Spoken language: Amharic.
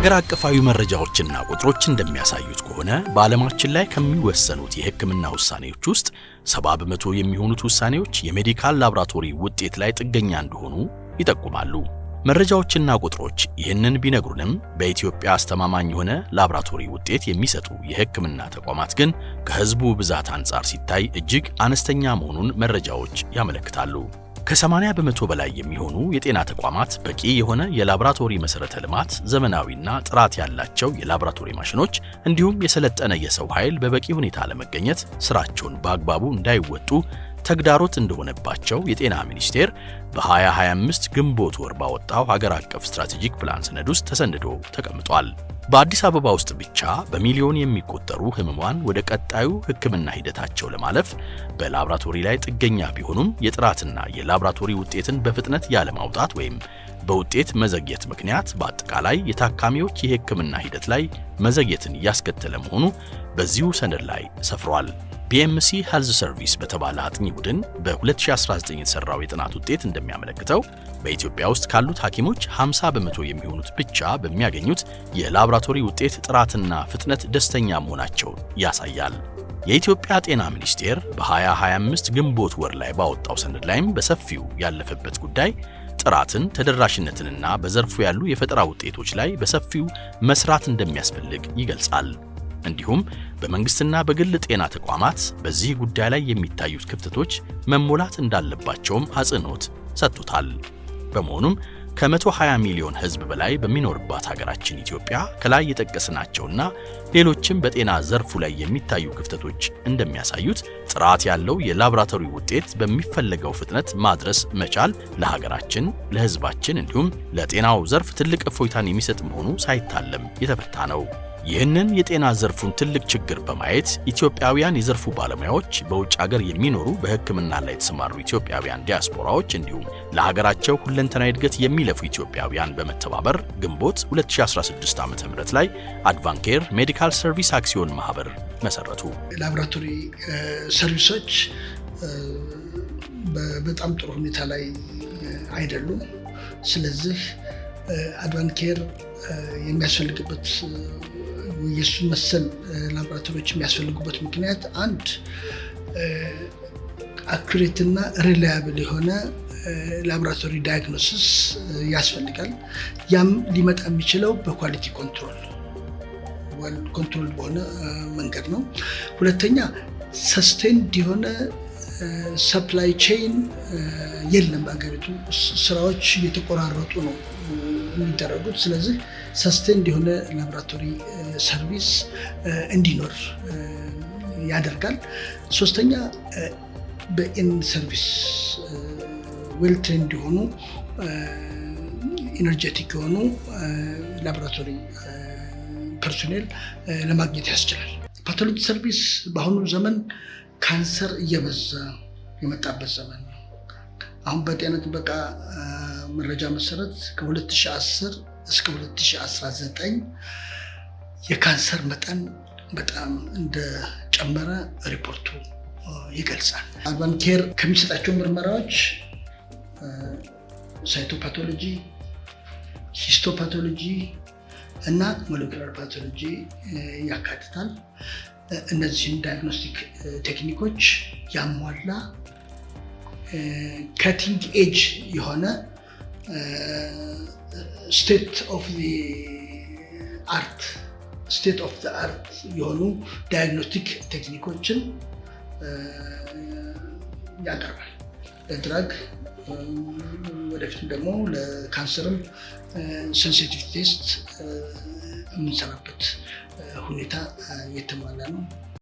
ሀገር አቀፋዊ መረጃዎችና ቁጥሮች እንደሚያሳዩት ከሆነ በዓለማችን ላይ ከሚወሰኑት የሕክምና ውሳኔዎች ውስጥ 70% የሚሆኑት ውሳኔዎች የሜዲካል ላብራቶሪ ውጤት ላይ ጥገኛ እንደሆኑ ይጠቁማሉ። መረጃዎችና ቁጥሮች ይህንን ቢነግሩንም በኢትዮጵያ አስተማማኝ የሆነ ላብራቶሪ ውጤት የሚሰጡ የሕክምና ተቋማት ግን ከህዝቡ ብዛት አንጻር ሲታይ እጅግ አነስተኛ መሆኑን መረጃዎች ያመለክታሉ። ከ80% በላይ የሚሆኑ የጤና ተቋማት በቂ የሆነ የላብራቶሪ መሰረተ ልማት፣ ዘመናዊና ጥራት ያላቸው የላብራቶሪ ማሽኖች እንዲሁም የሰለጠነ የሰው ኃይል በበቂ ሁኔታ ለመገኘት ስራቸውን በአግባቡ እንዳይወጡ ተግዳሮት እንደሆነባቸው የጤና ሚኒስቴር በ2025 ግንቦት ወር ባወጣው ሀገር አቀፍ ስትራቴጂክ ፕላን ሰነድ ውስጥ ተሰንዶ ተቀምጧል። በአዲስ አበባ ውስጥ ብቻ በሚሊዮን የሚቆጠሩ ህሙማን ወደ ቀጣዩ ሕክምና ሂደታቸው ለማለፍ በላብራቶሪ ላይ ጥገኛ ቢሆኑም የጥራትና የላብራቶሪ ውጤትን በፍጥነት ያለማውጣት ወይም በውጤት መዘግየት ምክንያት በአጠቃላይ የታካሚዎች የሕክምና ሂደት ላይ መዘግየትን ያስከተለ መሆኑ በዚሁ ሰነድ ላይ ሰፍሯል። BMC ሄልዝ ሰርቪስ በተባለ አጥኚ ቡድን በ2019 የተሰራው የጥናት ውጤት እንደሚያመለክተው በኢትዮጵያ ውስጥ ካሉት ሐኪሞች 50% የሚሆኑት ብቻ በሚያገኙት የላብራቶሪ ውጤት ጥራትና ፍጥነት ደስተኛ መሆናቸውን ያሳያል። የኢትዮጵያ ጤና ሚኒስቴር በ2025 ግንቦት ወር ላይ ባወጣው ሰነድ ላይም በሰፊው ያለፈበት ጉዳይ ጥራትን፣ ተደራሽነትንና በዘርፉ ያሉ የፈጠራ ውጤቶች ላይ በሰፊው መስራት እንደሚያስፈልግ ይገልጻል። እንዲሁም በመንግስትና በግል ጤና ተቋማት በዚህ ጉዳይ ላይ የሚታዩት ክፍተቶች መሞላት እንዳለባቸውም አጽንኦት ሰጥቶታል። በመሆኑም ከ120 ሚሊዮን ህዝብ በላይ በሚኖርባት ሀገራችን ኢትዮጵያ ከላይ የጠቀስናቸውና ሌሎችም በጤና ዘርፉ ላይ የሚታዩ ክፍተቶች እንደሚያሳዩት ጥራት ያለው የላብራቶሪ ውጤት በሚፈለገው ፍጥነት ማድረስ መቻል ለሀገራችን፣ ለህዝባችን እንዲሁም ለጤናው ዘርፍ ትልቅ እፎይታን የሚሰጥ መሆኑ ሳይታለም የተፈታ ነው። ይህንን የጤና ዘርፉን ትልቅ ችግር በማየት ኢትዮጵያውያን የዘርፉ ባለሙያዎች፣ በውጭ ሀገር የሚኖሩ በሕክምና ላይ የተሰማሩ ኢትዮጵያውያን ዲያስፖራዎች እንዲሁም ለሀገራቸው ሁለንተናዊ እድገት የሚለፉ ኢትዮጵያውያን በመተባበር ግንቦት 2016 ዓ.ም ላይ አድቫንኬር ሜዲካል ሰርቪስ አክሲዮን ማህበር መሰረቱ። ላብራቶሪ ሰርቪሶች በጣም ጥሩ ሁኔታ ላይ አይደሉም። ስለዚህ አድቫንኬር የሚያስፈልግበት የሱ መሰል ላብራቶሪዎች የሚያስፈልጉበት ምክንያት አንድ አኩሬት እና ሪላያብል የሆነ ላብራቶሪ ዳያግኖሲስ ያስፈልጋል። ያም ሊመጣ የሚችለው በኳሊቲ ኮንትሮል በሆነ መንገድ ነው። ሁለተኛ ሰስቴንድ የሆነ ሰፕላይ ቼይን የለም። በአገሪቱ ስራዎች እየተቆራረጡ ነው የሚደረጉት። ስለዚህ ሰስቴንድ የሆነ ላብራቶሪ ሰርቪስ እንዲኖር ያደርጋል። ሶስተኛ በኢን ሰርቪስ ዌል ትሬንድ የሆኑ ኢነርጄቲክ የሆኑ ላብራቶሪ ፐርሶኔል ለማግኘት ያስችላል። ፓቶሎጂ ሰርቪስ በአሁኑ ዘመን ካንሰር እየበዛ የመጣበት ዘመን ነው። አሁን በጤና ጥበቃ መረጃ መሰረት ከ2010 እስከ 2019 የካንሰር መጠን በጣም እንደጨመረ ሪፖርቱ ይገልጻል። አድቫንኬር ከሚሰጣቸው ምርመራዎች ሳይቶፓቶሎጂ፣ ሂስቶፓቶሎጂ እና ሞለኪውላር ፓቶሎጂ ያካትታል። እነዚህን ዳያግኖስቲክ ቴክኒኮች ያሟላ ካቲንግ ኤጅ የሆነ ስቴት ኦፍ ዘ አርት የሆኑ ዳያግኖስቲክ ቴክኒኮችን ያቀርባል። ለድራግ ወደፊትም ደግሞ ለካንሰርም ሴንሲቲቭ ቴስት የምንሰራበት ሁኔታ የተሟላ ነው።